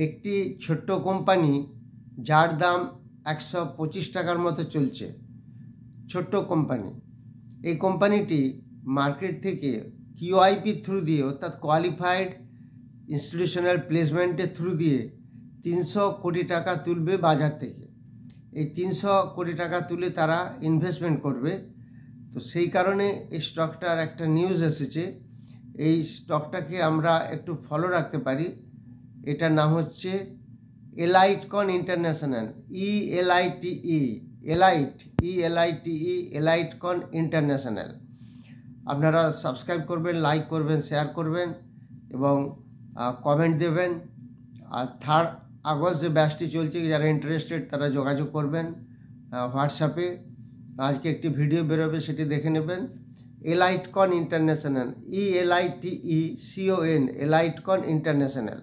একটি ছোট্ট কোম্পানি যার দাম 125 টাকার মতো চলছে, ছোট্ট কোম্পানি। এই কোম্পানিটি মার্কেট থেকে কিউআইপি থ্রু দিয়ে, অর্থাৎ কোয়ালিফাইড ইনস্টিটিউশনাল প্লেসমেন্টের থ্রু দিয়ে 300 কোটি টাকা তুলবে বাজার থেকে। এই 300 কোটি টাকা তুলে তারা ইনভেস্টমেন্ট করবে। তো সেই কারণে এই স্টকটার একটা নিউজ এসেছে, এই স্টকটাকে আমরা একটু ফলো রাখতে পারি। এটার নাম হচ্ছে এলাইটকন ইন্টারন্যাশনাল, এলাইটকন ইন্টারন্যাশনাল। আপনারা সাবস্ক্রাইব করবেন, লাইক করবেন, শেয়ার করবেন এবং কমেন্ট দেবেন। আর 3 আগস্ট যে ব্যাচটি চলছে, যারা ইন্টারেস্টেড তারা যোগাযোগ করবেন হোয়াটসঅ্যাপে। আজকে একটি ভিডিও বেরোবে, সেটি দেখে নেবেন। এলাইটকন ইন্টারন্যাশনাল, ELITECON, এলাইটকন ইন্টারন্যাশনাল।